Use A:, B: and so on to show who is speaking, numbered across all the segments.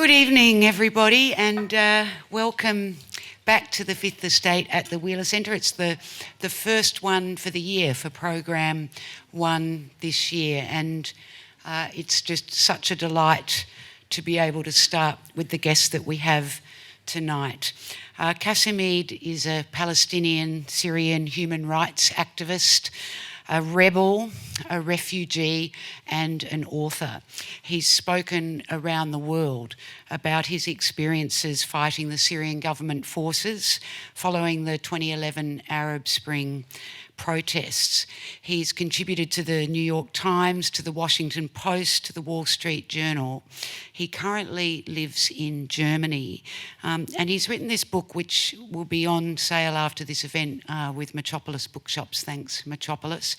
A: Good evening, everybody, and welcome back to the Fifth Estate at the Wheeler Centre. It's the first one for the year, for Program 1 this year, and it's just such a delight to be able to start with the guests that we have tonight. Kassem Eid is a Palestinian Syrian human rights activist, a rebel, a refugee, and an author. He's spoken around the world about his experiences fighting the Syrian government forces following the 2011 Arab Spring protests. He's contributed to the New York Times, to the Washington Post, to the Wall Street Journal. He currently lives in Germany, and he's written this book, which will be on sale after this event with Metropolis Bookshops, thanks Metropolis,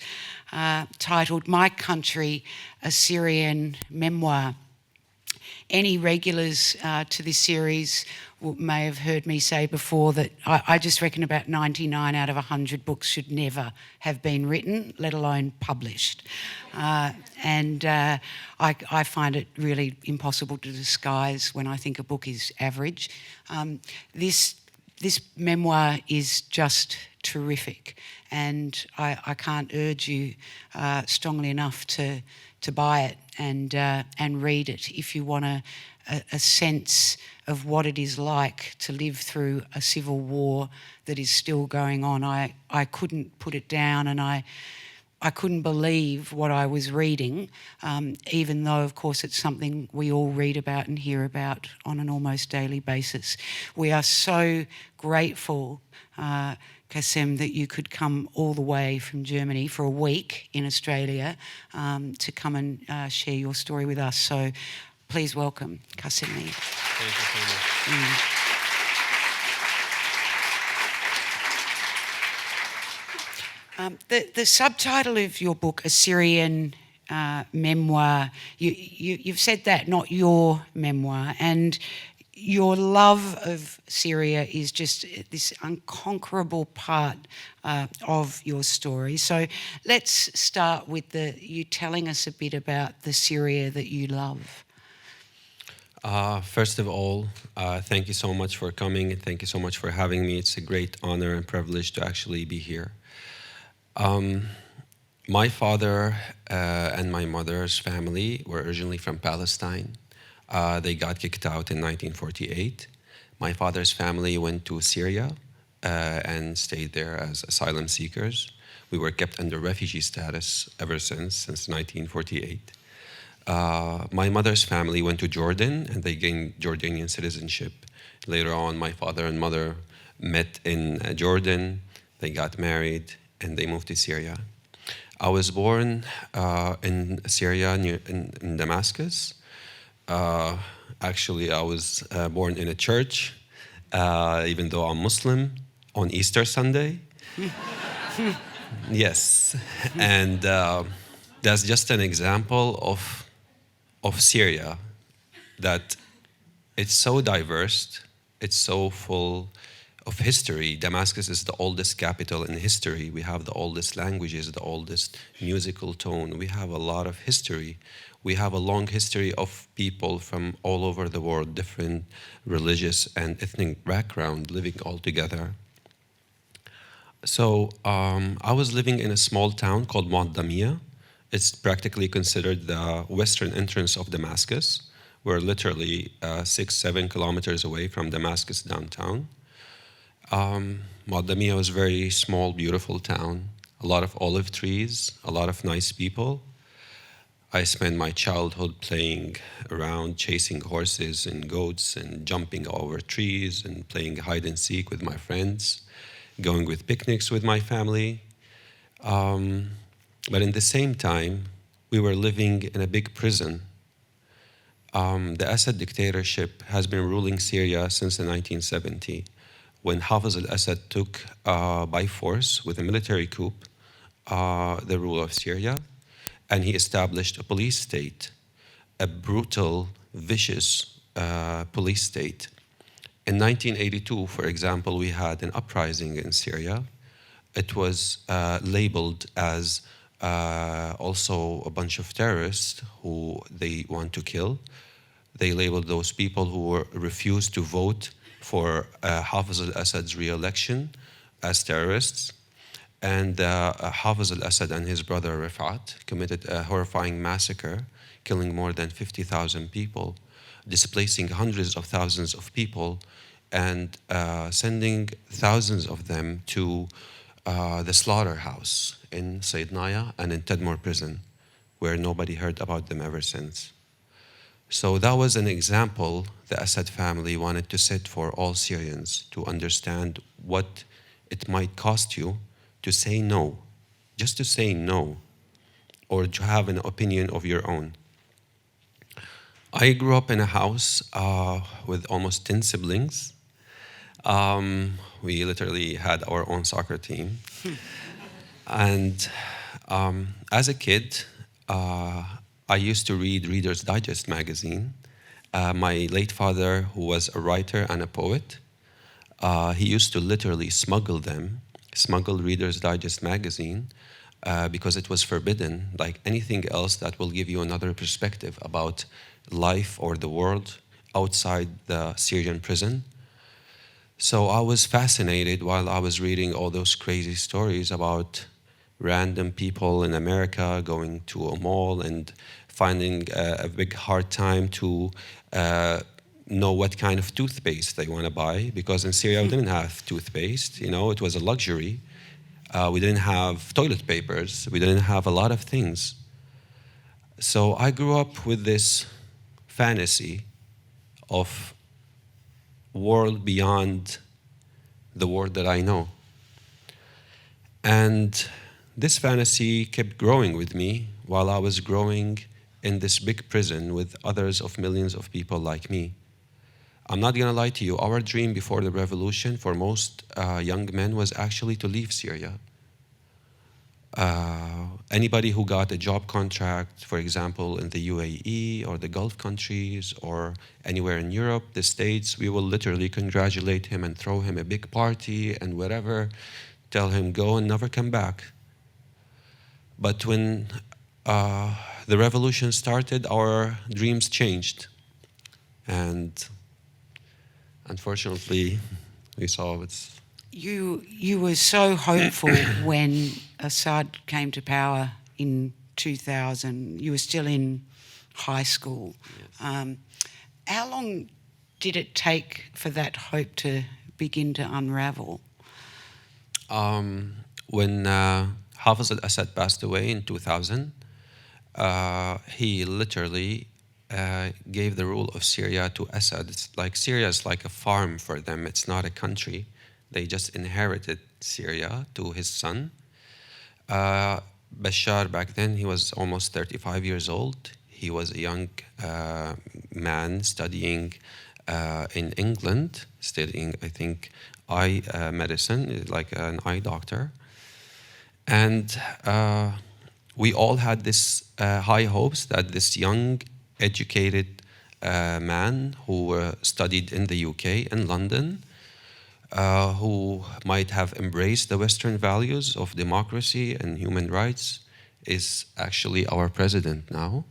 A: titled My Country, a Syrian Memoir. Any regulars to this series may have heard me say before that I just reckon about 99 out of 100 books should never have been written, let alone published. I find it really impossible to disguise when I think a book is average. This memoir is just terrific, and I can't urge you strongly enough to buy it and read it if you want a sense of what it is like to live through a civil war that is still going on. I couldn't put it down, and I couldn't believe what I was reading, even though, of course, it's something we all read about and hear about on an almost daily basis. We are so grateful, Kassem, that you could come all the way from Germany for a week in Australia to come and share your story with us. So please welcome Kassem Eid.
B: Thank you so
A: much. The subtitle of your book, A Syrian Memoir, you've said that, not your memoir, and your love of Syria is just this unconquerable part of your story. So let's start with you telling us a bit about the Syria that you love.
B: First of all, thank you so much for coming, and thank you so much for having me. It's a great honor and privilege to actually be here. My father and my mother's family were originally from Palestine. They got kicked out in 1948. My father's family went to Syria and stayed there as asylum seekers. We were kept under refugee status ever since 1948. My mother's family went to Jordan, and they gained Jordanian citizenship. Later on, my father and mother met in Jordan, they got married, and they moved to Syria. I was born in Syria, in Damascus. Actually, I was born in a church, even though I'm Muslim, on Easter Sunday. Yes, and that's just an example of Syria, that it's so diverse, it's so full of history. Damascus is the oldest capital in history. We have the oldest languages, the oldest musical tone. We have a lot of history. We have a long history of people from all over the world, different religious and ethnic background living all together. So I was living in a small town called Muaddamia. It's practically considered the western entrance of Damascus. We're literally 6-7 kilometers away from Damascus downtown. Muaddamia was a very small, beautiful town. A lot of olive trees, a lot of nice people. I spent my childhood playing around, chasing horses and goats and jumping over trees and playing hide and seek with my friends, going with picnics with my family. But in the same time, we were living in a big prison. The Assad dictatorship has been ruling Syria since the 1970s, when Hafiz al-Assad took by force, with a military coup, the rule of Syria, and he established a police state, a brutal, vicious police state. In 1982, for example, we had an uprising in Syria. It was labeled as also a bunch of terrorists who they want to kill. They labeled those people who refused to vote for Hafiz al-Assad's re-election as terrorists. And Hafiz al-Assad and his brother Rifat committed a horrifying massacre, killing more than 50,000 people, displacing hundreds of thousands of people, and sending thousands of them to the slaughterhouse in Saydnaya and in Tadmor prison, where nobody heard about them ever since. So that was an example the Assad family wanted to set for all Syrians to understand what it might cost you to say no, just to say no, or to have an opinion of your own. I grew up in a house with almost 10 siblings. We literally had our own soccer team. And as a kid, I used to read Reader's Digest magazine. My late father, who was a writer and a poet, he used to literally smuggle Reader's Digest magazine because it was forbidden, like anything else that will give you another perspective about life or the world outside the Syrian prison. So I was fascinated while I was reading all those crazy stories about random people in America going to a mall and finding a big hard time to know what kind of toothpaste they want to buy, because in Syria we didn't have toothpaste, it was a luxury. We didn't have toilet papers, we didn't have a lot of things. So I grew up with this fantasy of world beyond the world that I know. And this fantasy kept growing with me while I was growing in this big prison with others of millions of people like me. I'm not gonna lie to you, our dream before the revolution for most young men was actually to leave Syria. Anybody who got a job contract, for example, in the UAE or the Gulf countries or anywhere in Europe, the States, we will literally congratulate him and throw him a big party and whatever, tell him go and never come back. But when the revolution started, our dreams changed. And unfortunately, we saw it's...
A: You were so hopeful when Assad came to power in 2000. You were still in high school.
B: Yes.
A: How long did it take for that hope to begin to unravel?
B: When Hafiz al-Assad passed away in 2000, he literally gave the rule of Syria to Assad. It's like Syria is like a farm for them. It's not a country. They just inherited Syria to his son. Bashar, back then, he was almost 35 years old. He was a young man studying in England, studying, I think, eye medicine, like an eye doctor. And we all had this high hopes that this young, educated man who studied in the UK, in London, who might have embraced the Western values of democracy and human rights, is actually our president now.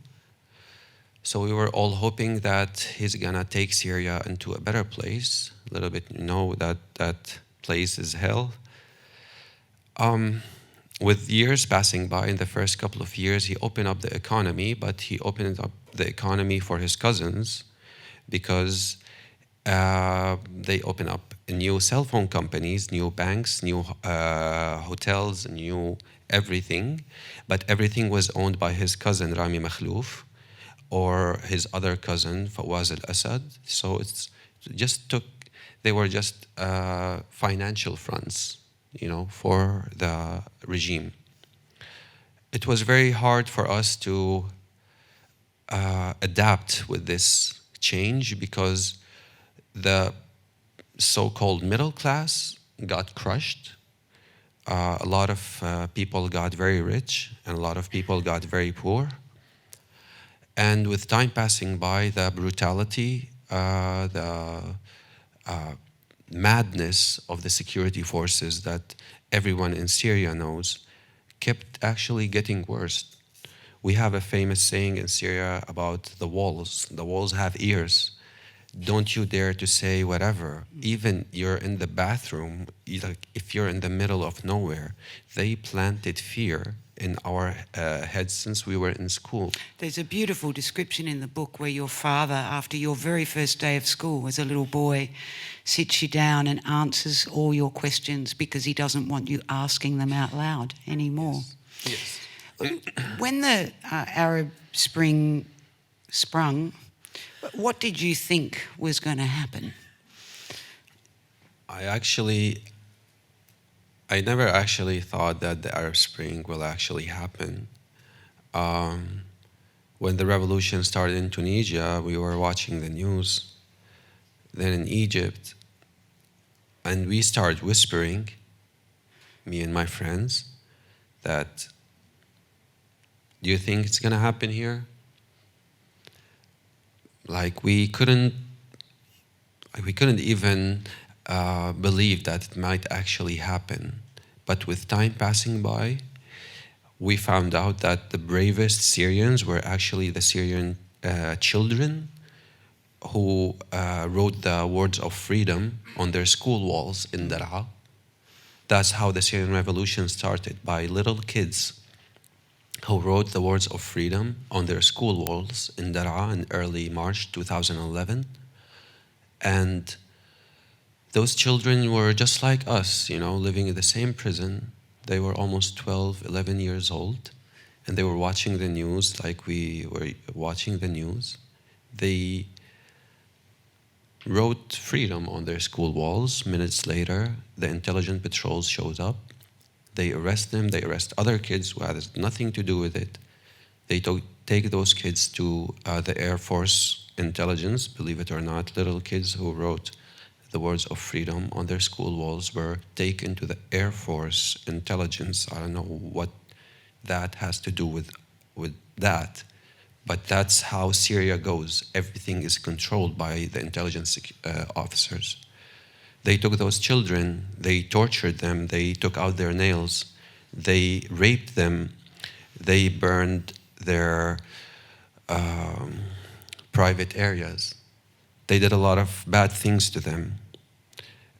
B: So we were all hoping that he's gonna take Syria into a better place. A little bit, that place is hell. With years passing by, in the first couple of years, he opened up the economy, but he opened up the economy for his cousins because they opened up new cell phone companies, new banks, new hotels, new everything. But everything was owned by his cousin, Rami Makhlouf, or his other cousin, Fawaz al-Assad. So they were just financial fronts, for the regime. It was very hard for us to adapt with this change because the so-called middle class got crushed. A lot of people got very rich and a lot of people got very poor. And with time passing by, the brutality, the madness of the security forces that everyone in Syria knows kept actually getting worse. We have a famous saying in Syria about the walls. The walls have ears. Don't you dare to say whatever. Even you're in the bathroom, like if you're in the middle of nowhere, they planted fear in our heads since we were in school.
A: There's a beautiful description in the book where your father, after your very first day of school as a little boy, sits you down and answers all your questions because he doesn't want you asking them out loud anymore.
B: Yes.
A: When the Arab Spring sprung, what did you think was going to happen?
B: I never actually thought that the Arab Spring will actually happen. When the revolution started in Tunisia, we were watching the news, then in Egypt, and we started whispering, me and my friends, that, do you think it's gonna happen here? Like we couldn't even believe that it might actually happen. But with time passing by, we found out that the bravest Syrians were actually the Syrian children who wrote the words of freedom on their school walls in Daraa. That's how the Syrian revolution started, by little kids who wrote the words of freedom on their school walls in Daraa in early March 2011. And those children were just like us, living in the same prison. They were almost 12, 11 years old, and they were watching the news like we were watching the news. They wrote freedom on their school walls. Minutes later, the intelligence patrols shows up. They arrest them, they arrest other kids who had nothing to do with it. They take those kids to the Air Force intelligence, believe it or not. Little kids who wrote the words of freedom on their school walls were taken to the Air Force intelligence. I don't know what that has to do with that, but that's how Syria goes. Everything is controlled by the intelligence officers. They took those children, they tortured them, they took out their nails, they raped them, they burned their private areas. They did a lot of bad things to them.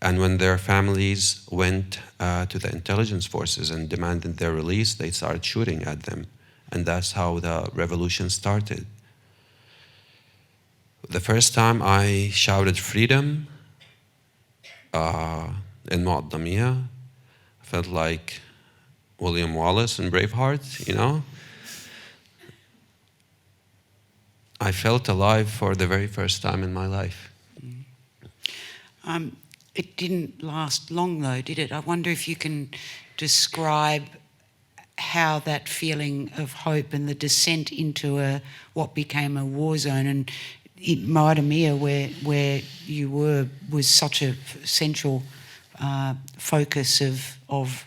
B: And when their families went to the intelligence forces and demanded their release, they started shooting at them. And that's how the revolution started. The first time I shouted freedom in Mu'addamiyah, I felt like William Wallace in Braveheart, I felt alive for the very first time in my life.
A: It didn't last long though, did it? I wonder if you can describe how that feeling of hope and the descent into what became a war zone, and in Mu'addamiyah, where you were, was such a central focus of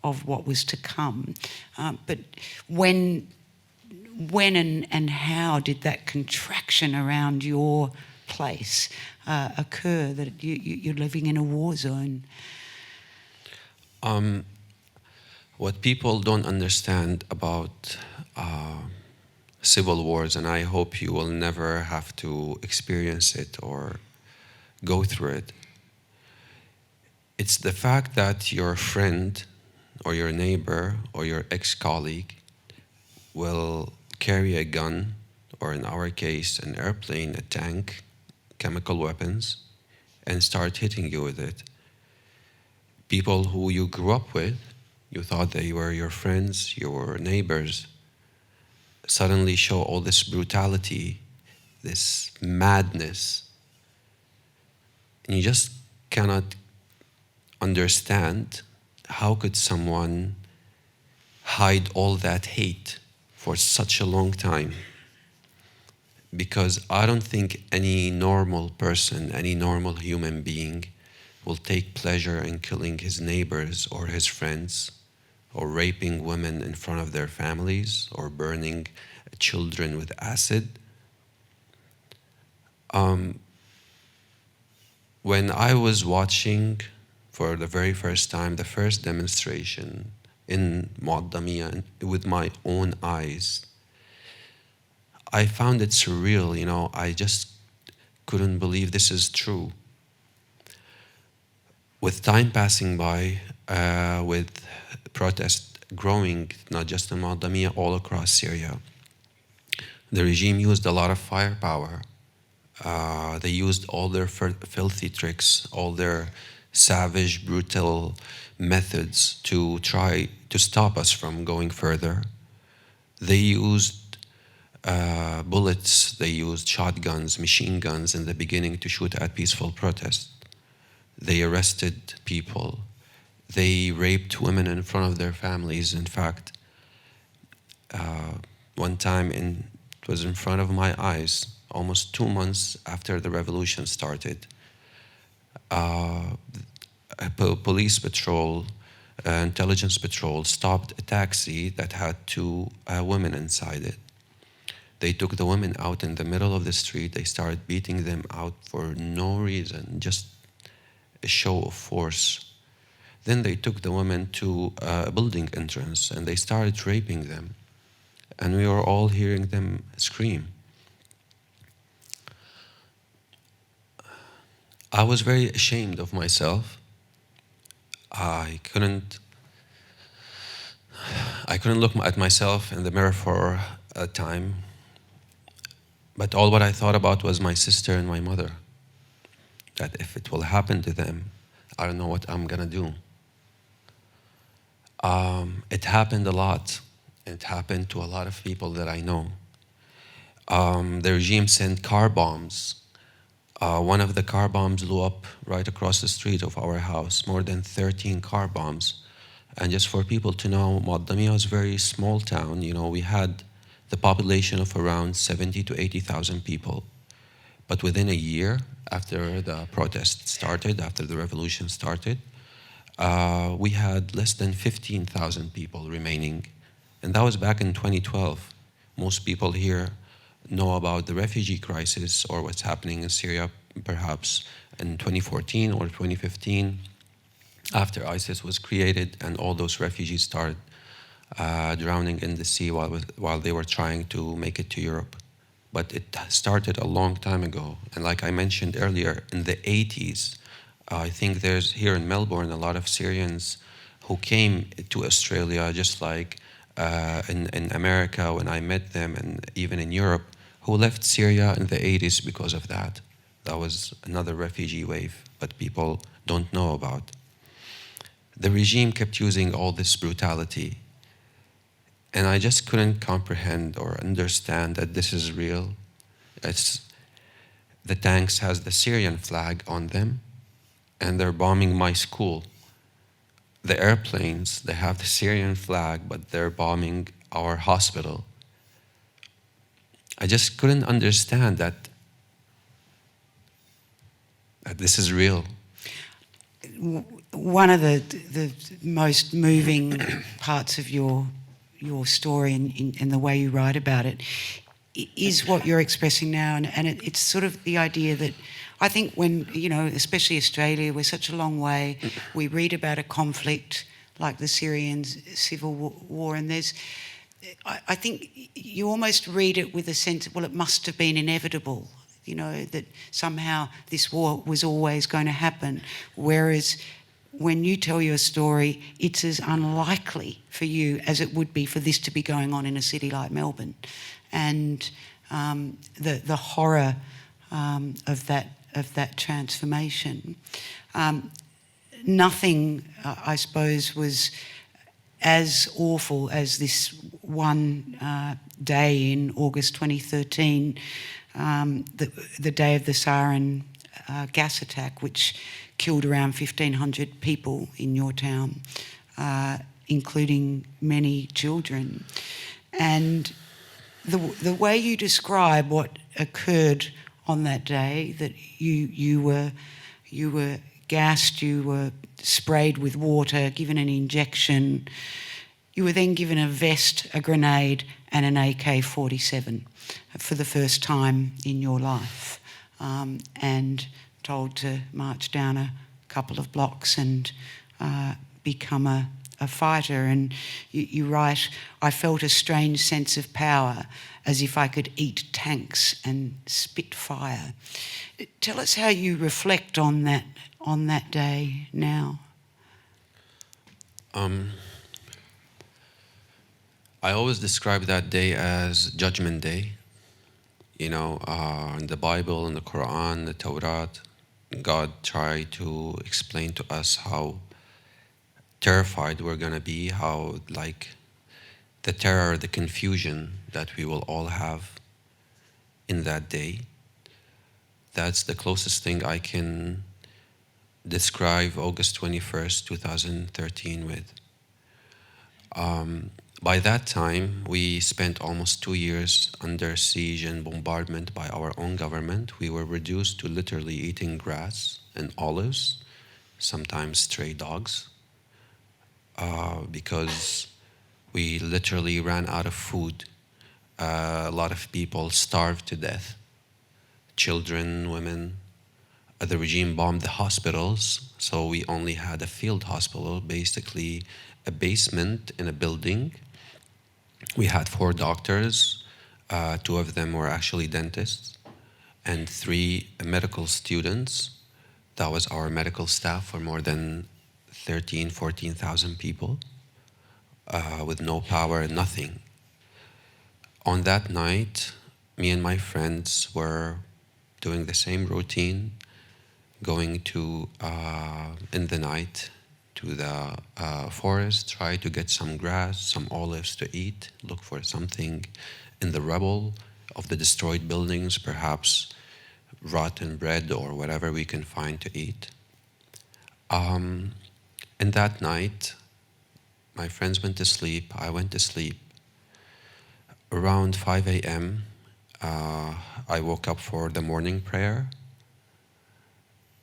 A: what was to come. But when and how did that contraction around your place occur, that you're living in a war zone?
B: What people don't understand about civil wars, and I hope you will never have to experience it or go through it, it's the fact that your friend or your neighbor or your ex-colleague will carry a gun, or in our case, an airplane, a tank, chemical weapons, and start hitting you with it. People who you grew up with, you thought they were your friends, your neighbors, suddenly show all this brutality, this madness. And you just cannot understand how could someone hide all that hate for such a long time. Because I don't think any normal person, any normal human being will take pleasure in killing his neighbors or his friends, or raping women in front of their families, or burning children with acid. When I was watching for the very first time the first demonstration in Mu'addamiyah with my own eyes, I found it surreal, you know. I just couldn't believe this is true. With time passing by, with protests growing, not just in Maldamia, all across Syria, the regime used a lot of firepower. They used all their filthy tricks, all their savage, brutal methods to try to stop us from going further. They used bullets, they used shotguns, machine guns in the beginning to shoot at peaceful protests. They arrested people. They raped women in front of their families. In fact, one time it was in front of my eyes, almost 2 months after the revolution started. A police patrol, intelligence patrol, stopped a taxi that had 2 women inside it. They took the women out in the middle of the street. They started beating them out for no reason, just a show of force. Then they took the women to a building entrance and they started raping them. And we were all hearing them scream. I was very ashamed of myself. I couldn't look at myself in the mirror for a time. But all what I thought about was my sister and my mother. That if it will happen to them, I don't know what I'm gonna do. It happened a lot. It happened to a lot of people that I know. The regime sent car bombs. One of the car bombs blew up right across the street of our house, more than 13 car bombs. And just for people to know, Muaddamia was a very small town. You know, we had the population of around 70 to 80,000 people. But within a year, after the protest started, after the revolution started, we had less than 15,000 people remaining. And that was back in 2012. Most people here know about the refugee crisis or what's happening in Syria, perhaps in 2014 or 2015, after ISIS was created and all those refugees started drowning in the sea while they were trying to make it to Europe. But it started a long time ago. And like I mentioned earlier, in the 80s, I think there's here in Melbourne a lot of Syrians who came to Australia, just like in America when I met them, and even in Europe, who left Syria in the 80s because of that. That was another refugee wave, but people don't know about. The regime kept using all this brutality, and I just couldn't comprehend or understand that this is real. The tanks has the Syrian flag on them, and they're bombing my school. The airplanes, they have the Syrian flag, but they're bombing our hospital. I just couldn't understand that this is real.
A: One of the most moving parts of your story and the way you write about it is what you're expressing now, and it's sort of the idea that I think when, you know, especially Australia, we're such a long way, we read about a conflict like the Syrian civil war, and I think you almost read it with a sense of, well, it must have been inevitable, you know, that somehow this war was always going to happen. Whereas when you tell your story, it's as unlikely for you as it would be for this to be going on in a city like Melbourne. And the horror of that transformation. Nothing, I suppose, was as awful as this one day in August 2013, the day of the sarin gas attack, which killed around 1,500 people in your town, including many children. And the way you describe what occurred on that day, that you were gassed, you were sprayed with water, given an injection, you were then given a vest, a grenade and an AK-47 for the first time in your life, and told to march down a couple of blocks and become a a fighter, and you write, I felt a strange sense of power, as if I could eat tanks and spit fire. Tell us how you reflect on that day now.
B: I always describe that day as Judgment Day. You know, in the Bible, in the Quran, the Torah, God tried to explain to us how terrified we're going to be, how, like, the terror, the confusion that we will all have in that day. That's the closest thing I can describe August 21st, 2013 with. By that time, we spent almost 2 years under siege and bombardment by our own government. We were reduced to literally eating grass and olives, sometimes stray dogs, because we literally ran out of food. A lot of people starved to death. Children, women. The regime bombed the hospitals, so we only had a field hospital, basically a basement in a building. We had 4 doctors, 2 of them were actually dentists, and 3 medical students. That was our medical staff for more than 14,000 people, with no power, nothing. On that night, me and my friends were doing the same routine, going to, in the night, to the forest, try to get some grass, some olives to eat, look for something in the rubble of the destroyed buildings, perhaps rotten bread or whatever we can find to eat. And that night, my friends went to sleep, I went to sleep. Around 5 a.m., I woke up for the morning prayer.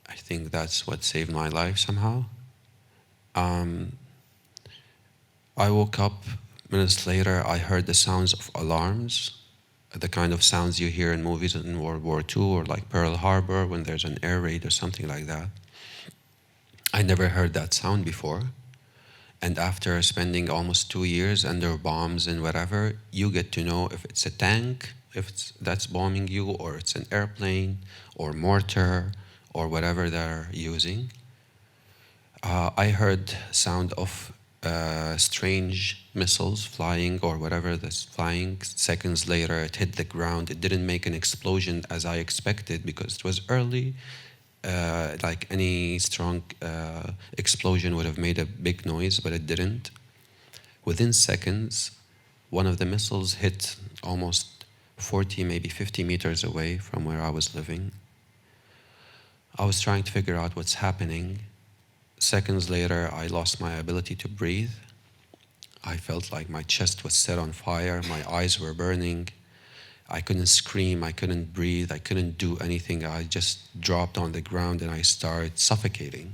B: I think that's what saved my life somehow. I woke up, minutes later, I heard the sounds of alarms, the kind of sounds you hear in movies in World War II or like Pearl Harbor when there's an air raid or something like that. I never heard that sound before. And after spending almost 2 years under bombs and whatever, you get to know if it's a tank, that's bombing you, or it's an airplane, or mortar, or whatever they're using. I heard sound of strange missiles flying or whatever that's flying. Seconds later, it hit the ground. It didn't make an explosion as I expected because it was early. Like any strong explosion would have made a big noise, but it didn't. Within seconds, one of the missiles hit almost 40, maybe 50 meters away from where I was living. I was trying to figure out what's happening. Seconds later, I lost my ability to breathe. I felt like my chest was set on fire, my eyes were burning. I couldn't scream, I couldn't breathe, I couldn't do anything. I just dropped on the ground and I started suffocating.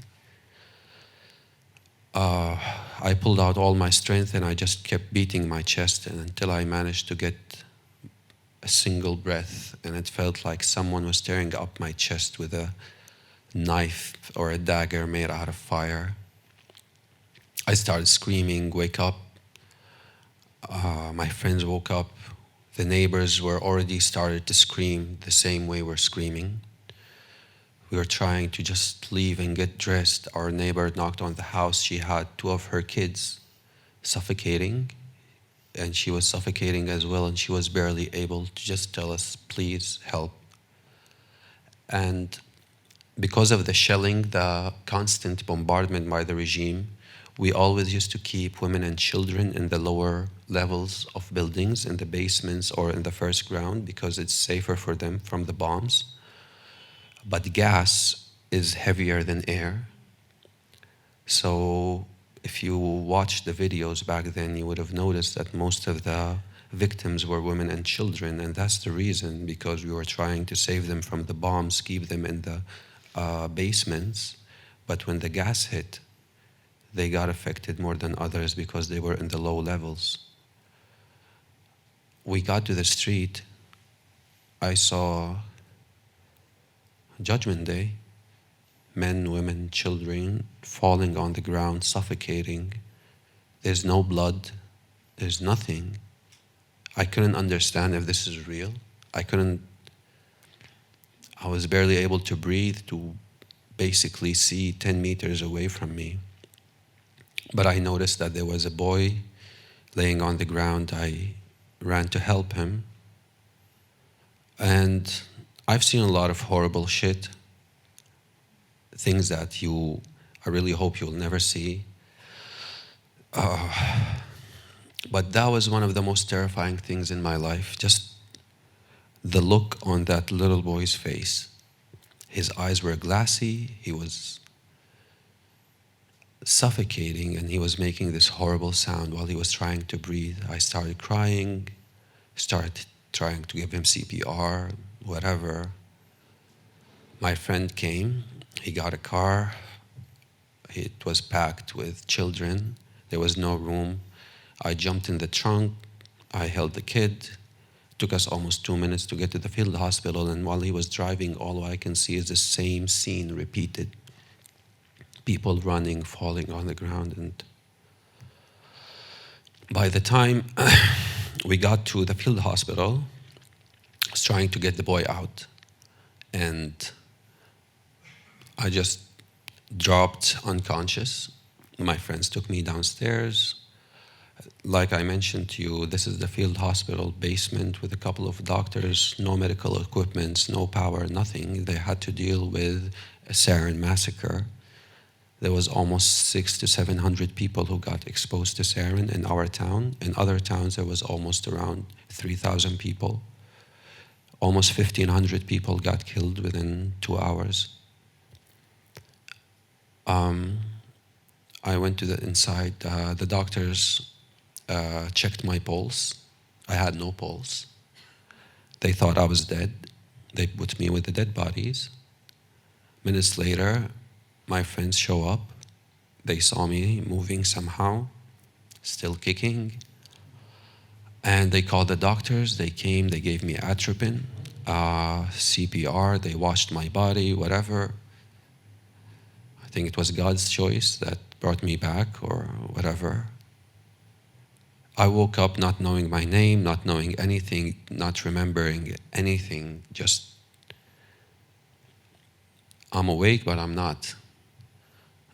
B: I pulled out all my strength and I just kept beating my chest until I managed to get a single breath, and it felt like someone was tearing up my chest with a knife or a dagger made out of fire. I started screaming, wake up. My friends woke up. The neighbors were already started to scream the same way we're screaming. We were trying to just leave and get dressed. Our neighbor knocked on the house. She had 2 of her kids suffocating, and she was suffocating as well, and she was barely able to just tell us, please help. And because of the shelling, the constant bombardment by the regime, we always used to keep women and children in the lower levels of buildings, in the basements or in the first ground, because it's safer for them from the bombs. But gas is heavier than air. So if you watched the videos back then, you would have noticed that most of the victims were women and children, and that's the reason, because we were trying to save them from the bombs, keep them in the basements. But when the gas hit, they got affected more than others because they were in the low levels. We got to the street. I saw Judgment Day, men, women, children falling on the ground, suffocating. There's no blood. There's nothing. I couldn't understand if this is real. I was barely able to breathe, to basically see 10 meters away from me. But I noticed that there was a boy laying on the ground. I ran to help him. And I've seen a lot of horrible shit, things that I really hope you'll never see. But that was one of the most terrifying things in my life, just the look on that little boy's face. His eyes were glassy, he was suffocating, and he was making this horrible sound while he was trying to breathe. I started crying, started trying to give him CPR, whatever. My friend came, he got a car, it was packed with children, there was no room. I jumped in the trunk, I held the kid. It took us almost 2 minutes to get to the field hospital, and while he was driving, all I can see is the same scene repeated. People running, falling on the ground, and by the time we got to the field hospital, I was trying to get the boy out, and I just dropped unconscious. My friends took me downstairs. Like I mentioned to you, this is the field hospital basement with a couple of doctors, no medical equipment, no power, nothing. They had to deal with a sarin massacre. There was almost 600 to 700 people who got exposed to sarin in our town. In other towns, there was almost around 3,000 people. Almost 1,500 people got killed within 2 hours. I went to the inside. The doctors checked my pulse. I had no pulse. They thought I was dead. They put me with the dead bodies. Minutes later, my friends show up. They saw me moving somehow, still kicking. And they called the doctors. They came, they gave me atropine, CPR. They washed my body, whatever. I think it was God's choice that brought me back or whatever. I woke up not knowing my name, not knowing anything, not remembering anything, just I'm awake, but I'm not.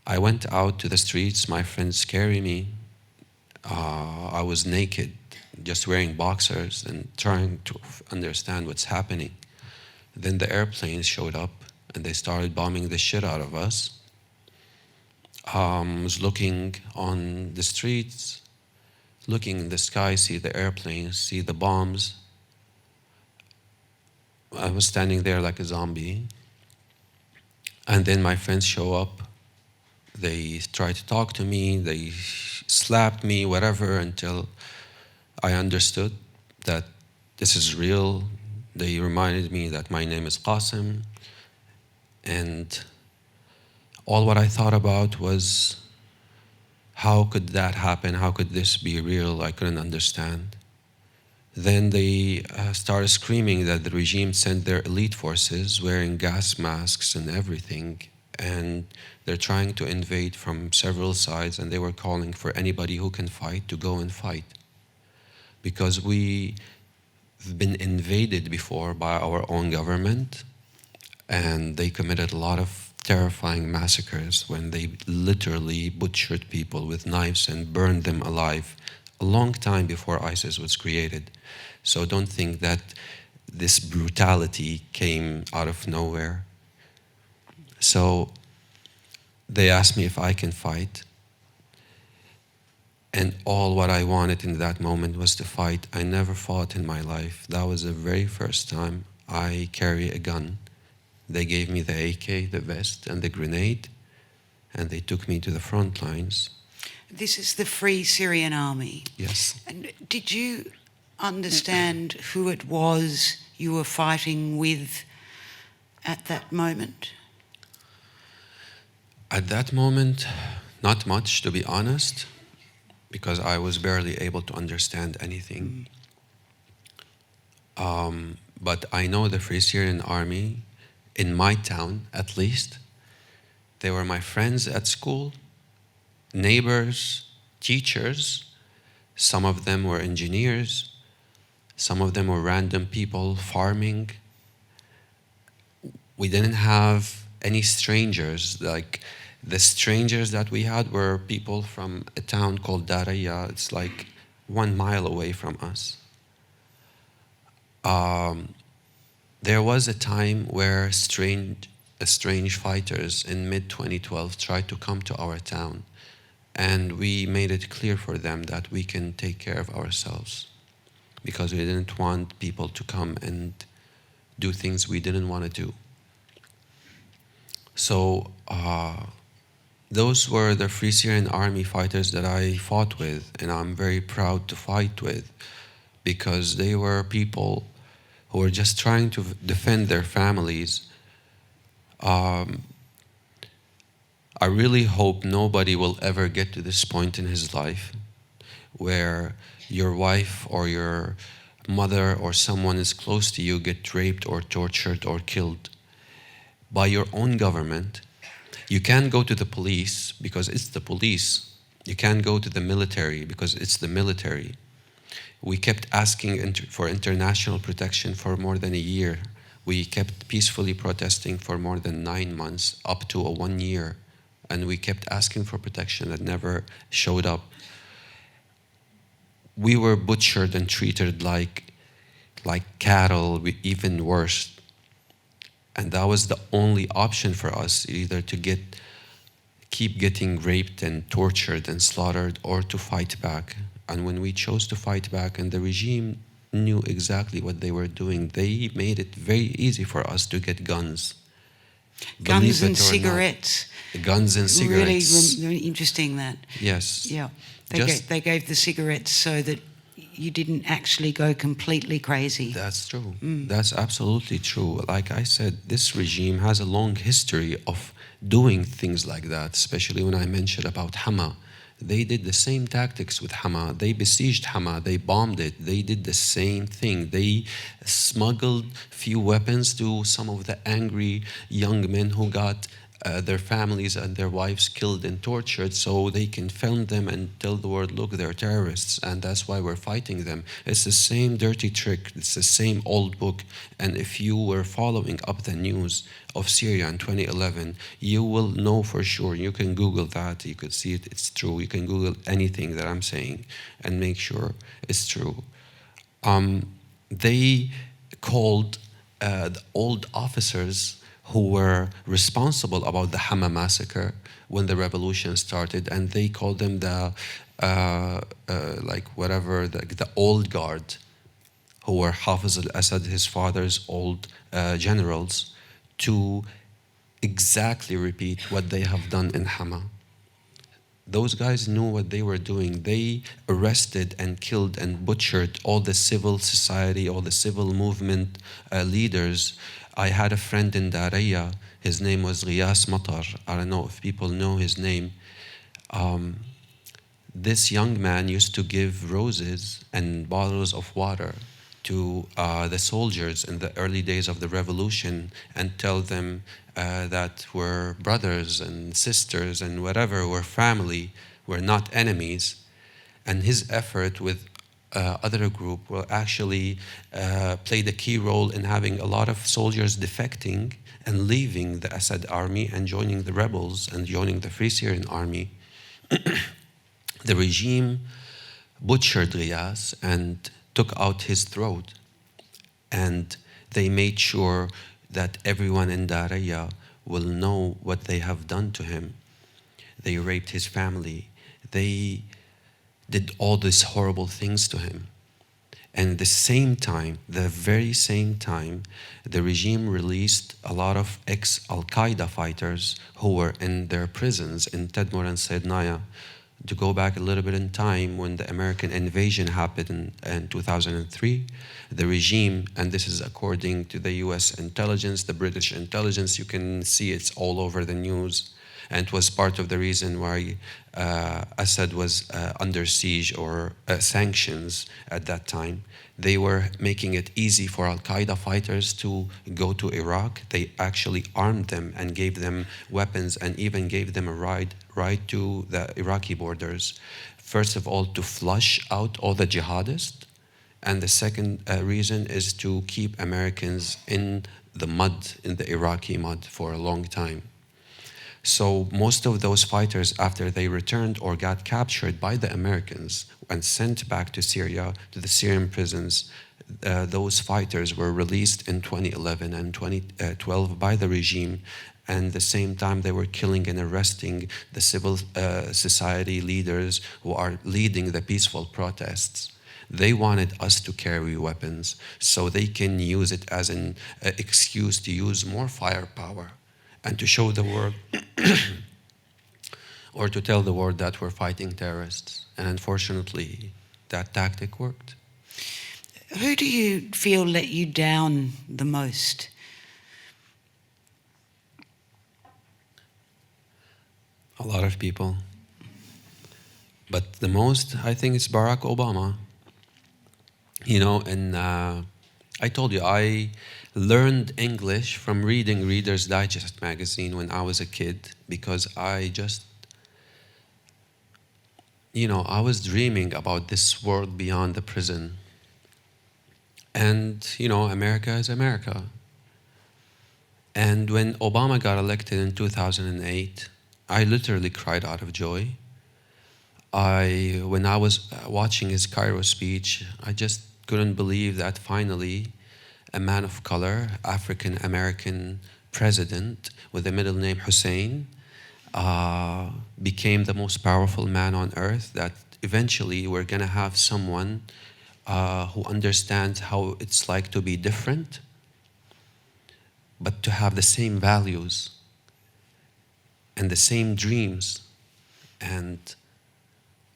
B: I went out to the streets, my friends carry me. I was naked, just wearing boxers and trying to understand what's happening. Then the airplanes showed up and they started bombing the shit out of us. I was looking on the streets, looking in the sky, see the airplanes, see the bombs. I was standing there like a zombie. And then my friends show up. They tried to talk to me, they slapped me, whatever, until I understood that this is real. They reminded me that my name is Kassem. And all what I thought about was, how could that happen? How could this be real? I couldn't understand. Then they started screaming that the regime sent their elite forces wearing gas masks and everything, and they're trying to invade from several sides, and they were calling for anybody who can fight to go and fight. Because we've been invaded before by our own government, and they committed a lot of terrifying massacres when they literally butchered people with knives and burned them alive a long time before ISIS was created. So don't think that this brutality came out of nowhere. So they asked me if I can fight. And all what I wanted in that moment was to fight. I never fought in my life. That was the very first time I carry a gun. They gave me the AK, the vest, and the grenade, and they took me to the front lines.
A: This is the Free Syrian Army.
B: Yes.
A: And did you understand who it was you were fighting with at that moment?
B: At that moment, not much, to be honest, because I was barely able to understand anything. But I know the Free Syrian Army, in my town at least. They were my friends at school, neighbors, teachers, some of them were engineers, some of them were random people farming. We didn't have any strangers. Like, the strangers that we had were people from a town called Daraya. It's like 1 mile away from us. There was a time where strange fighters in mid-2012 tried to come to our town, and we made it clear for them that we can take care of ourselves, because we didn't want people to come and do things we didn't want to do. So those were the Free Syrian Army fighters that I fought with, and I'm very proud to fight with, because they were people who were just trying to defend their families. I really hope nobody will ever get to this point in his life where your wife or your mother or someone is close to you get raped or tortured or killed by your own government. You can't go to the police because it's the police. You can't go to the military because it's the military. We kept asking for international protection for more than a year. We kept peacefully protesting for more than 9 months, up to 1 year. And we kept asking for protection that never showed up. We were butchered and treated like cattle, even worse. And that was the only option for us, either to keep getting raped and tortured and slaughtered, or to fight back. And when we chose to fight back, and the regime knew exactly what they were doing, they made it very easy for us to get guns.
A: Guns and cigarettes.
B: Guns and cigarettes.
A: Really interesting that.
B: Yes.
A: Yeah. They gave the cigarettes so that you didn't actually go completely crazy.
B: That's true. That's absolutely true. Like I said, this regime has a long history of doing things like that, especially when I mentioned about Hama. They did the same tactics with Hama. They besieged Hama. They bombed it. They did the same thing. They smuggled few weapons to some of the angry young men who got their families and their wives killed and tortured, so they can film them and tell the world, look, they're terrorists, and that's why we're fighting them. It's the same dirty trick. It's the same old book. And if you were following up the news of Syria in 2011, you will know for sure. You can Google that. You could see it. It's true. You can Google anything that I'm saying and make sure it's true. They called the old officers who were responsible about the Hama massacre when the revolution started, and they called them the old guard, who were Hafiz al-Assad, his father's old generals, to exactly repeat what they have done in Hama. Those guys knew what they were doing. They arrested and killed and butchered all the civil society, all the civil movement leaders. I had a friend in Daraya. His name was Mortar. I don't know if people know his name. This young man used to give roses and bottles of water to the soldiers in the early days of the revolution and tell them that we're brothers and sisters and whatever, we're family, we're not enemies. And his effort with other group will actually play the key role in having a lot of soldiers defecting and leaving the Assad army and joining the rebels and joining the Free Syrian Army. The regime butchered Ghiyas and took out his throat, and they made sure that everyone in Daraya will know what they have done to him. They raped his family. They did all these horrible things to him. And the same time, the very same time, the regime released a lot of ex-Al-Qaeda fighters who were in their prisons in Tadmor and Saydnaya. To go back a little bit in time, when the American invasion happened in 2003, the regime, and this is according to the US intelligence, the British intelligence, you can see it's all over the news, and it was part of the reason why Assad was under siege or sanctions at that time. They were making it easy for Al-Qaeda fighters to go to Iraq. They actually armed them and gave them weapons and even gave them a ride to the Iraqi borders. First of all, to flush out all the jihadists. And the second reason is to keep Americans in the mud, in the Iraqi mud, for a long time. So most of those fighters, after they returned or got captured by the Americans and sent back to Syria, to the Syrian prisons, those fighters were released in 2011 and 2012 by the regime. And at the same time, they were killing and arresting the civil society leaders who are leading the peaceful protests. They wanted us to carry weapons so they can use it as an excuse to use more firepower and to show the world or to tell the world that we're fighting terrorists. And unfortunately, that tactic worked.
A: Who do you feel let you down the most?
B: A lot of people. But the most, I think, is Barack Obama. You know, and I told you, I learned English from reading Reader's Digest magazine when I was a kid, because I just, you know, I was dreaming about this world beyond the prison. And, you know, America is America. And when Obama got elected in 2008, I literally cried out of joy. When I was watching his Cairo speech, I just couldn't believe that finally a man of color, African-American president with the middle name Hussein, became the most powerful man on earth, that eventually we're gonna have someone who understands how it's like to be different, but to have the same values and the same dreams. And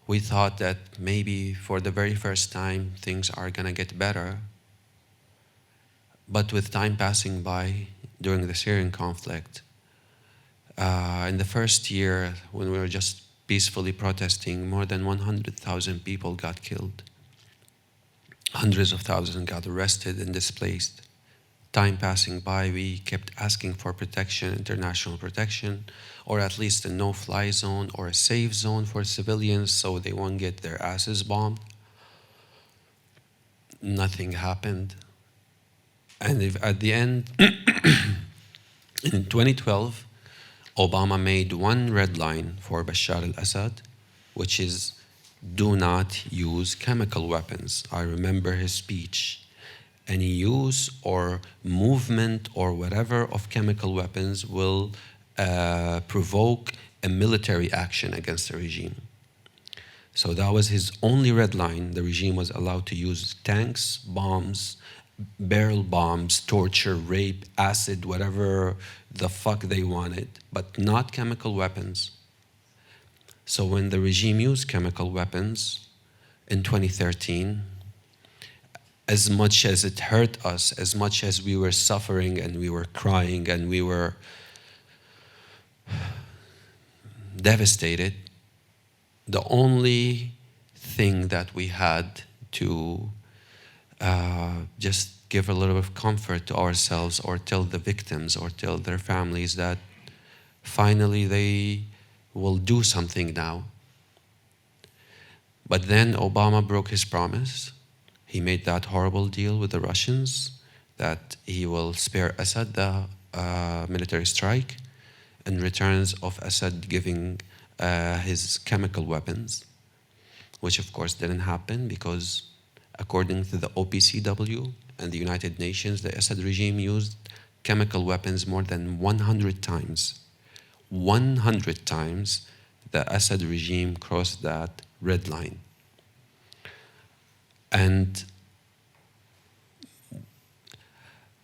B: we thought that maybe for the very first time things are gonna get better. But with time passing by during the Syrian conflict, in the first year when we were just peacefully protesting, more than 100,000 people got killed. Hundreds of thousands got arrested and displaced. Time passing by, we kept asking for protection, international protection, or at least a no-fly zone or a safe zone for civilians so they won't get their asses bombed. Nothing happened. And at the end, in 2012, Obama made one red line for Bashar al-Assad, which is do not use chemical weapons. I remember his speech. Any use or movement or whatever of chemical weapons will provoke a military action against the regime. So that was his only red line. The regime was allowed to use tanks, bombs, barrel bombs, torture, rape, acid, whatever the fuck they wanted, but not chemical weapons. So when the regime used chemical weapons in 2013, as much as it hurt us, as much as we were suffering and we were crying and we were devastated, the only thing that we had to just give a little bit of comfort to ourselves or tell the victims or tell their families that finally they will do something now. But then Obama broke his promise. He made that horrible deal with the Russians that he will spare Assad the military strike in returns of Assad giving his chemical weapons, which of course didn't happen because according to the OPCW and the United Nations, the Assad regime used chemical weapons more than 100 times. 100 times the Assad regime crossed that red line. And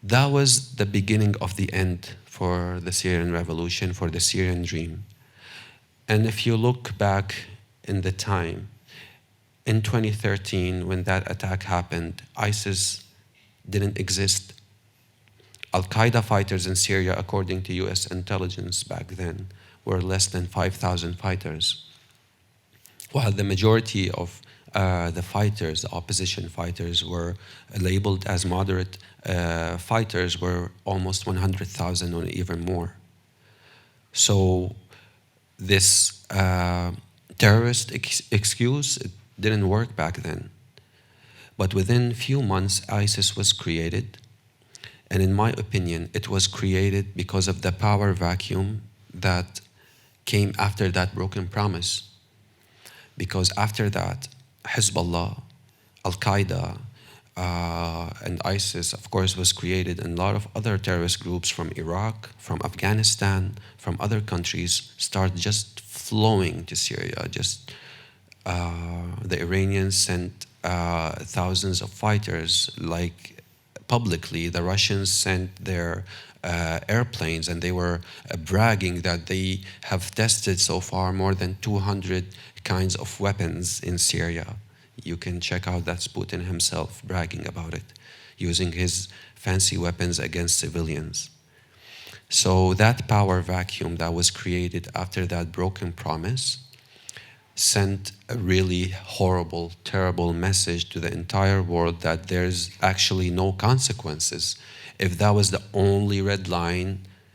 B: that was the beginning of the end for the Syrian revolution, for the Syrian dream. And if you look back in the time, in 2013, when that attack happened, ISIS didn't exist. Al-Qaeda fighters in Syria, according to US intelligence back then, were less than 5,000 fighters. While the majority of the fighters, the opposition fighters, were labeled as moderate fighters, were almost 100,000 or even more. So this terrorist excuse, it didn't work back then. But within few months, ISIS was created. And in my opinion, it was created because of the power vacuum that came after that broken promise. Because after that, Hezbollah, Al-Qaeda, and ISIS, of course, was created, and a lot of other terrorist groups from Iraq, from Afghanistan, from other countries start just flowing to Syria. The Iranians sent thousands of fighters, like publicly. The Russians sent their airplanes, and they were bragging that they have tested so far more than 200 kinds of weapons in Syria. You can check out, that's Putin himself bragging about it, using his fancy weapons against civilians. So that power vacuum that was created after that broken promise sent a really horrible, terrible message to the entire world that there's actually no consequences. If that was the only red line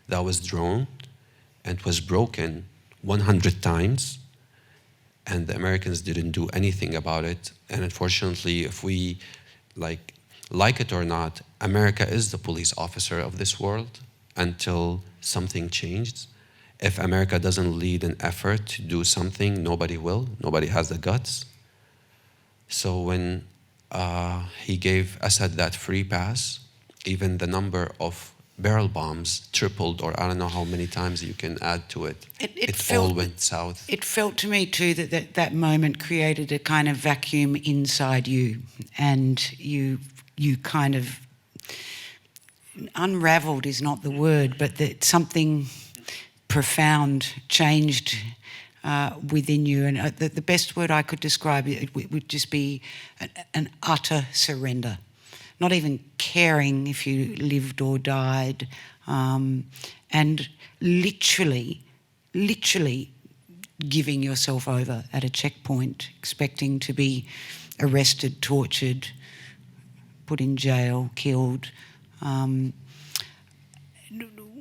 B: that was drawn and was broken 100 times, and the Americans didn't do anything about it. And unfortunately, if we like it or not, America is the police officer of this world until something changed. If America doesn't lead an effort to do something, nobody will. Nobody has the guts. So when he gave Assad that free pass, even the number of barrel bombs tripled, or I don't know how many times you can add to it. It all went south.
A: It felt to me too that moment created a kind of vacuum inside you, and you kind of unraveled is not the word, but that something profound changed within you. And the best word I could describe it would just be an utter surrender. Not even caring if you lived or died, and literally giving yourself over at a checkpoint, expecting to be arrested, tortured, put in jail, killed.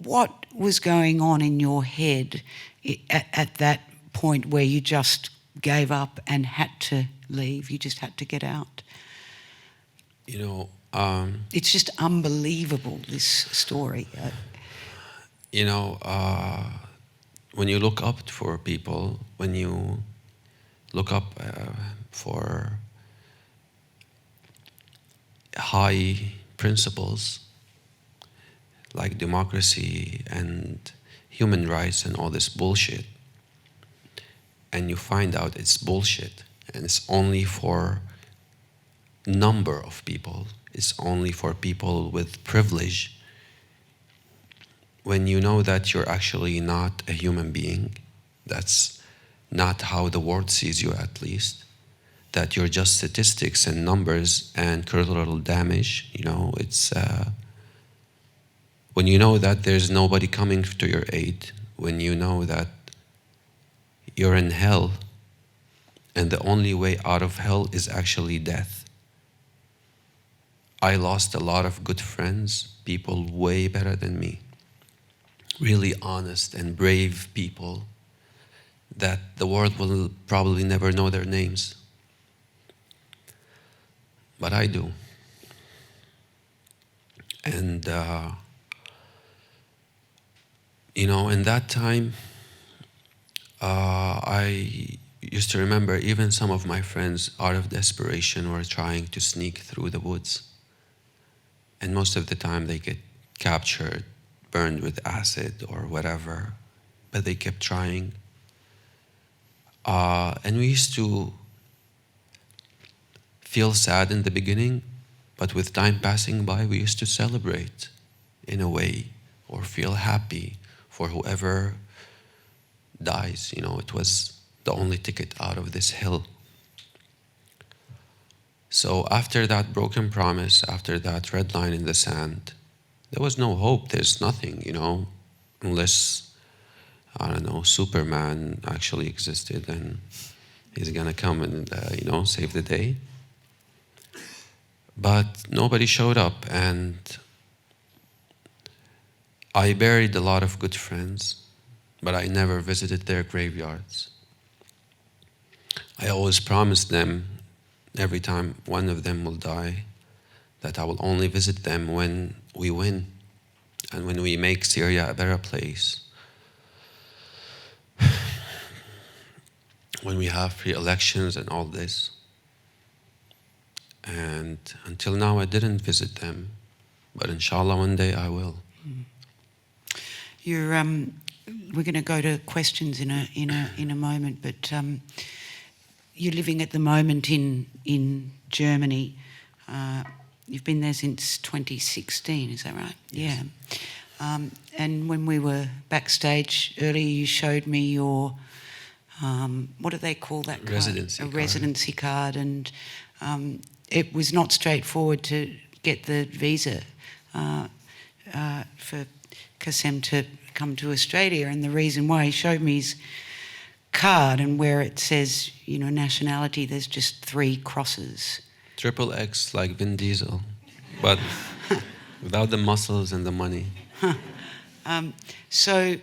A: What was going on in your head at that point where you just gave up and had to leave? You just had to get out.
B: You know,
A: it's just unbelievable, this story.
B: You know, when you look up for people, when you look up for high principles like democracy and human rights and all this bullshit, and you find out it's bullshit and it's only for number of people, it's only for people with privilege, when you know that you're actually not a human being, that's not how the world sees you at least, that you're just statistics and numbers and collateral damage, you know, it's, when you know that there's nobody coming to your aid, when you know that you're in hell and the only way out of hell is actually death. I lost a lot of good friends, people way better than me, really honest and brave people that the world will probably never know their names. But I do. And, you know, in that time, I used to remember even some of my friends, out of desperation, were trying to sneak through the woods. And most of the time they get captured, burned with acid or whatever, but they kept trying. And we used to feel sad in the beginning, but with time passing by, we used to celebrate in a way, or feel happy for whoever dies. You know, it was the only ticket out of this hell. So after that broken promise, after that red line in the sand, there was no hope. There's nothing, you know, unless, I don't know, Superman actually existed and he's gonna come and, you know, save the day. But nobody showed up, and I buried a lot of good friends, but I never visited their graveyards. I always promised them every time one of them will die that I will only visit them when we win and when we make Syria a better place. When we have free elections and all this. And until now I didn't visit them, but inshallah one day I will.
A: You're, we're going to go to questions in a moment, but you're living at the moment in Germany. You've been there since 2016, is that right?
B: Yes.
A: Yeah. And when we were backstage earlier, you showed me your, what do they call that card?
B: Residency card.
A: A residency card. And it was not straightforward to get the visa for Kassem to come to Australia. And the reason why, he showed me his card, and where it says, you know, nationality, there's just 3 crosses.
B: Triple X like Vin Diesel, but without the muscles and the money.
A: So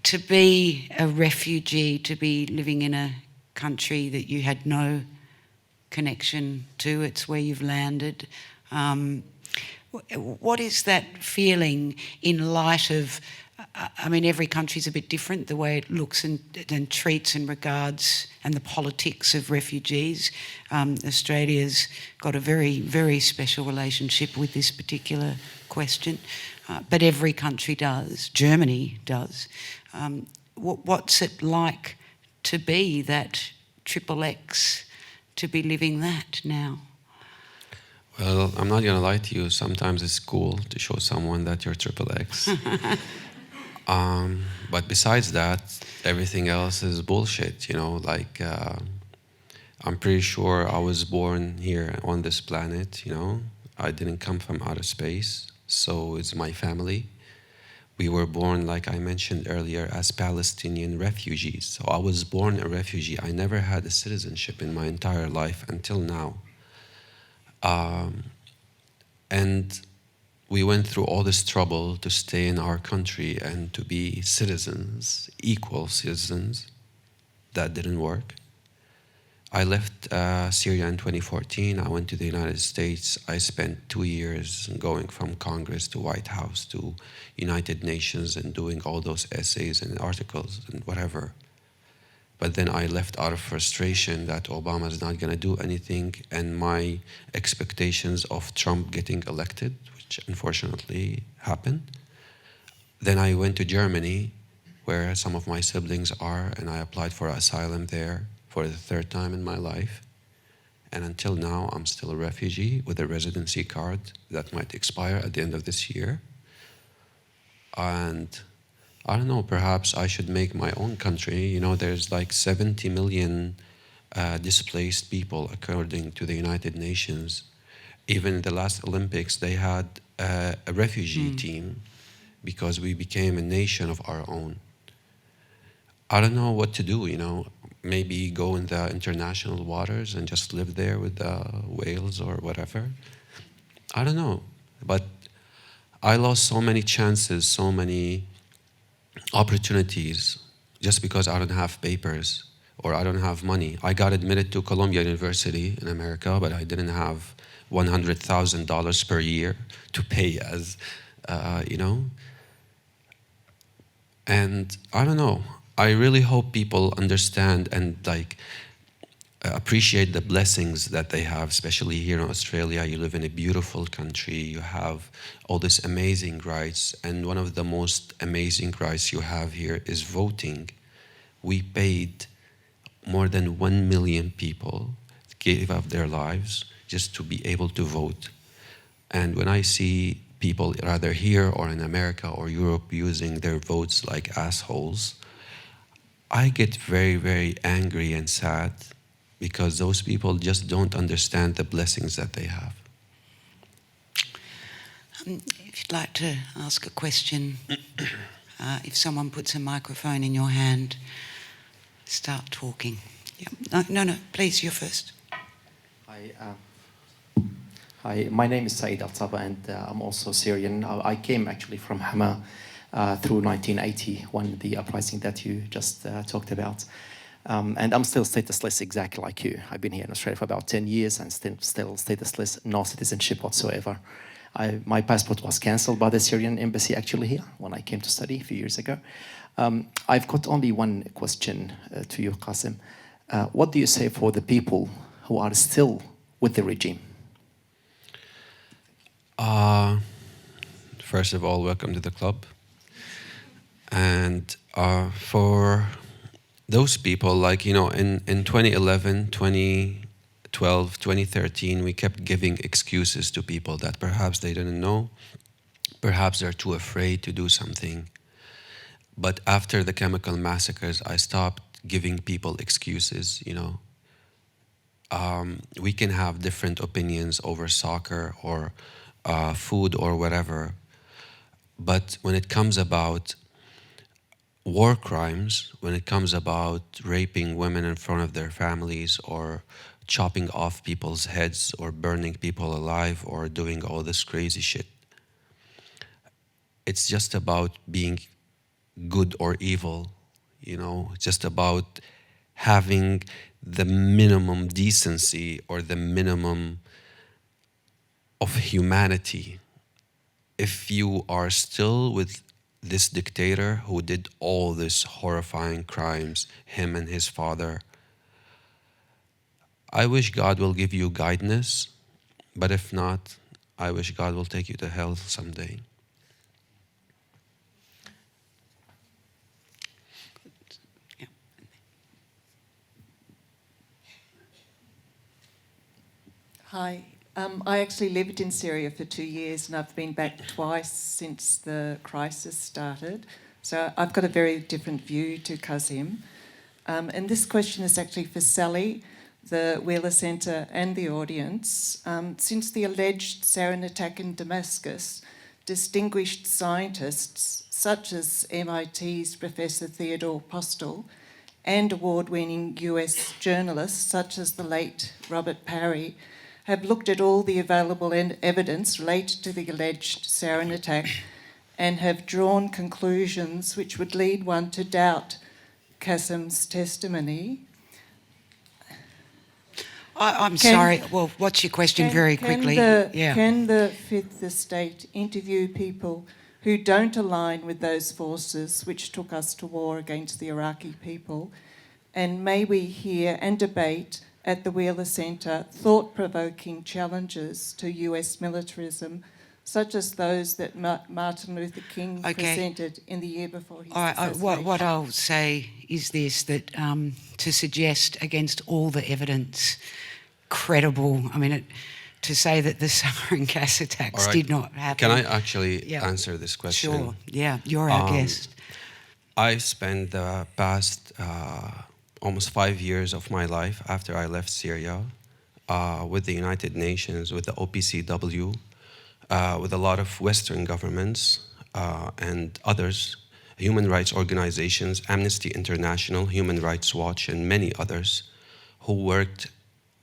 A: to be a refugee, to be living in a country that you had no connection to, it's where you've landed. What is that feeling in light of, I mean, every country's a bit different, the way it looks and treats and regards, and the politics of refugees. Australia's got a very, very special relationship with this particular question, but every country does. Germany does. What's it like to be that triple X, to be living that now?
B: Well, I'm not going to lie to you. Sometimes it's cool to show someone that you're triple X. But besides that, everything else is bullshit, you know, like I'm pretty sure I was born here on this planet, you know. I didn't come from outer space, so it's my family. We were born, like I mentioned earlier, as Palestinian refugees. So I was born a refugee. I never had a citizenship in my entire life until now. And we went through all this trouble to stay in our country and to be citizens, equal citizens. That didn't work. I left Syria in 2014. I went to the United States. I spent 2 years going from Congress to White House to United Nations and doing all those essays and articles and whatever. But then I left out of frustration that Obama is not going to do anything, and my expectations of Trump getting elected, which unfortunately happened. Then I went to Germany, where some of my siblings are, and I applied for asylum there for the 3rd time in my life. And until now, I'm still a refugee with a residency card that might expire at the end of this year. And I don't know, perhaps I should make my own country. You know, there's like 70 million displaced people according to the United Nations. Even in the last Olympics, they had a refugee team because we became a nation of our own. I don't know what to do, you know, maybe go in the international waters and just live there with the whales or whatever. I don't know, but I lost so many chances, so many opportunities just because I don't have papers or I don't have money. I got admitted to Columbia University in America, but I didn't have $100,000 per year to pay as, you know. And I don't know. I really hope people understand and like appreciate the blessings that they have, especially here in Australia. You live in a beautiful country. You have all these amazing rights. And one of the most amazing rights you have here is voting. We paid more than 1 million people gave up their lives just to be able to vote. And when I see people either here or in America or Europe using their votes like assholes, I get very, very angry and sad because those people just don't understand the blessings that they have.
A: If you'd like to ask a question, if someone puts a microphone in your hand, start talking. Yeah. No, please, you're first.
C: Hi, my name is Saeed Al-Taba, and I'm also Syrian. I came actually from Hama through 1980, the uprising that you just talked about. And I'm still statusless, exactly like you. I've been here in Australia for about 10 years and still statusless, no citizenship whatsoever. My passport was cancelled by the Syrian embassy actually here when I came to study a few years ago. I've got only one question to you, Kassem. What do you say for the people who are still with the regime?
B: First of all, welcome to the club. And for those people, like, you know, in 2011, 2012, 2013, we kept giving excuses to people that perhaps they didn't know, perhaps they're too afraid to do something. But after the chemical massacres, I stopped giving people excuses, you know. We can have different opinions over soccer or food or whatever, but when it comes about war crimes, when it comes about raping women in front of their families or chopping off people's heads or burning people alive or doing all this crazy shit, it's just about being good or evil, you know, just about having the minimum decency or the minimum of humanity. If you are still with this dictator who did all these horrifying crimes, him and his father, I wish God will give you guidance, but if not, I wish God will take you to hell someday.
D: Hi. I actually lived in Syria for 2 years and I've been back twice since the crisis started. So I've got a very different view to Kassem. And this question is actually for Sally, the Wheeler Centre and the audience. Since the alleged sarin attack in Damascus, distinguished scientists such as MIT's Professor Theodore Postel and award-winning US journalists such as the late Robert Parry have looked at all the available evidence related to the alleged sarin attack and have drawn conclusions which would lead one to doubt Kassem's testimony.
A: I'm sorry. Well, what's your question very quickly?
D: Can the Fifth Estate interview people who don't align with those forces which took us to war against the Iraqi people? And may we hear and debate at the Wheeler Centre thought-provoking challenges to US militarism, such as those that Martin Luther King presented in the year before his assassination?
A: What I'll say is this, that to suggest against all the evidence, credible, to say that the sarin gas attacks did not happen.
B: Can I actually answer this question?
A: Sure, yeah, you're our guest.
B: I spent the past almost 5 years of my life after I left Syria with the United Nations, with the OPCW, with a lot of Western governments and others, human rights organizations, Amnesty International, Human Rights Watch, and many others who worked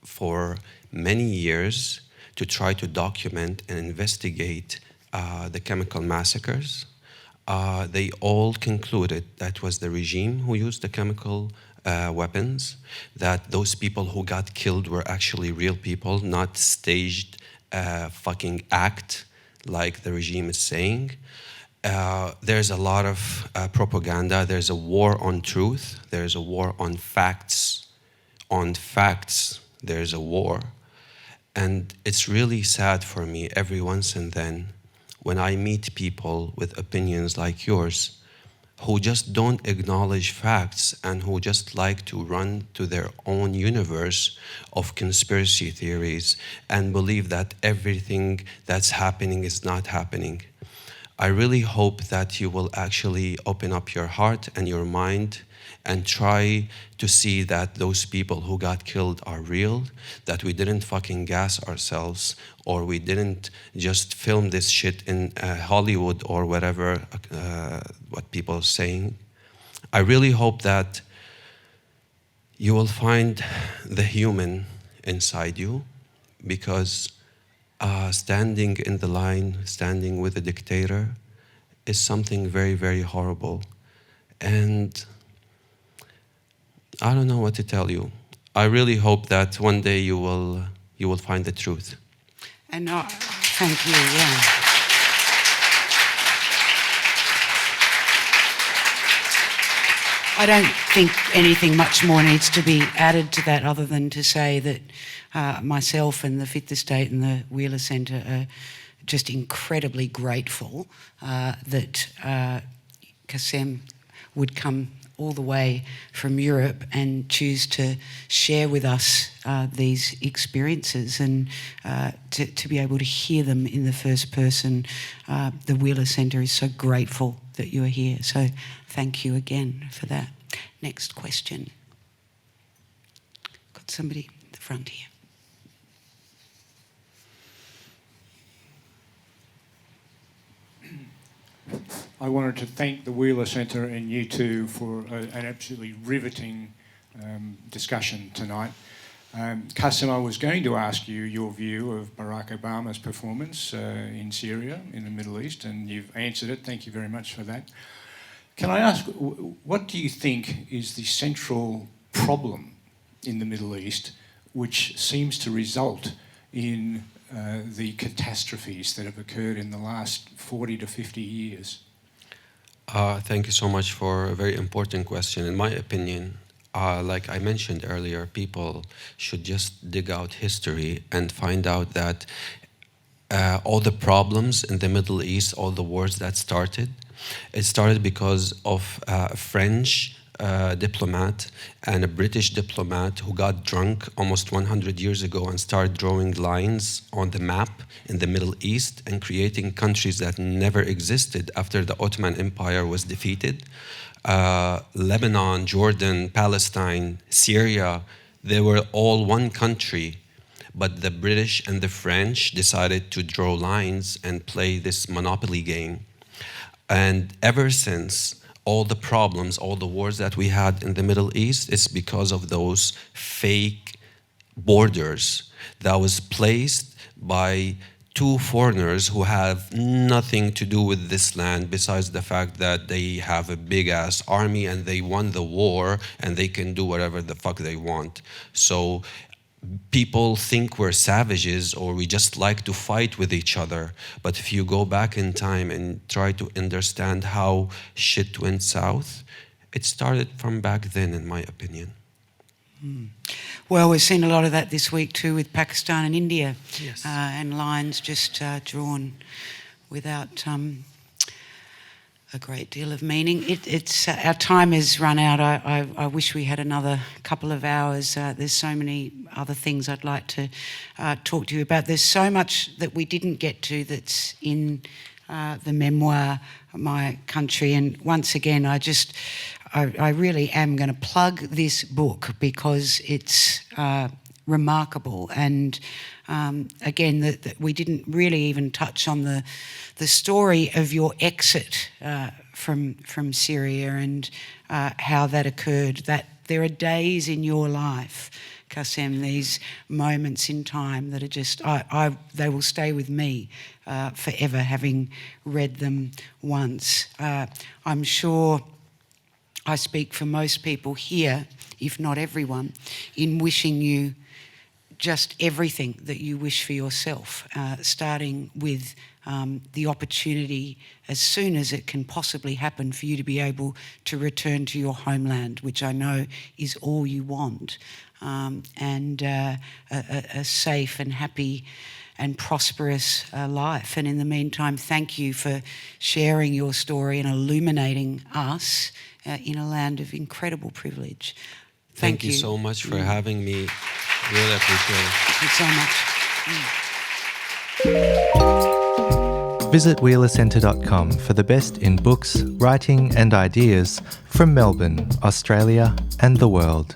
B: for many years to try to document and investigate the chemical massacres. They all concluded that was the regime who used the chemical weapons, that those people who got killed were actually real people, not staged fucking act like the regime is saying. There's a lot of propaganda. There's a war on truth. There's a war on facts. On facts, there's a war. And it's really sad for me every once and then when I meet people with opinions like yours who just don't acknowledge facts and who just like to run to their own universe of conspiracy theories and believe that everything that's happening is not happening. I really hope that you will actually open up your heart and your mind and try to see that those people who got killed are real, that we didn't fucking gas ourselves, or we didn't just film this shit in Hollywood or whatever, what people are saying. I really hope that you will find the human inside you, because standing in the line, standing with a dictator is something very, very horrible. And I don't know what to tell you. I really hope that one day you will find the truth.
A: And thank you, yeah. I don't think anything much more needs to be added to that other than to say that myself and the Fifth Estate and the Wheeler Centre are just incredibly grateful that Kassem would come all the way from Europe and choose to share with us these experiences and to be able to hear them in the first person. The Wheeler Centre is so grateful that you are here. So thank you again for that. Next question. Got somebody at the front here.
E: I wanted to thank the Wheeler Centre and you two for an absolutely riveting discussion tonight. Kassem, I was going to ask you your view of Barack Obama's performance in Syria, in the Middle East, and you've answered it. Thank you very much for that. Can I ask, what do you think is the central problem in the Middle East which seems to result in the catastrophes that have occurred in the last 40 to 50 years?
B: Thank you so much for a very important question. In my opinion, like I mentioned earlier, people should just dig out history and find out that all the problems in the Middle East, all the wars that started, it started because of a French diplomat and a British diplomat who got drunk almost 100 years ago and started drawing lines on the map in the Middle East and creating countries that never existed after the Ottoman Empire was defeated. Lebanon, Jordan, Palestine, Syria, they were all one country, but the British and the French decided to draw lines and play this monopoly game. And ever since, all the problems, all the wars that we had in the Middle East, it's because of those fake borders that was placed by two foreigners who have nothing to do with this land besides the fact that they have a big-ass army and they won the war and they can do whatever the fuck they want. So people think we're savages or we just like to fight with each other. But if you go back in time and try to understand how shit went south, it started from back then, in my opinion.
A: Well, we've seen a lot of that this week too with Pakistan and India.
B: Yes.
A: And lines just drawn without a great deal of meaning. It's our time has run out. I wish we had another couple of hours. There's so many other things I'd like to talk to you about. There's so much that we didn't get to that's in the memoir, My Country. And once again, I really am going to plug this book because it's remarkable. And again, that we didn't really even touch on the story of your exit from Syria and how that occurred. That there are days in your life, Kassem, these moments in time that are just, they will stay with me forever, having read them once. I'm sure I speak for most people here, if not everyone, in wishing you just everything that you wish for yourself, starting with the opportunity as soon as it can possibly happen for you to be able to return to your homeland, which I know is all you want, and a safe and happy and prosperous life. And in the meantime, thank you for sharing your story and illuminating us in a land of incredible privilege.
B: Thank you so much for having me. Really appreciate it.
A: Thank you so much.
F: Visit wheelercentre.com for the best in books, writing and ideas from Melbourne, Australia and the world.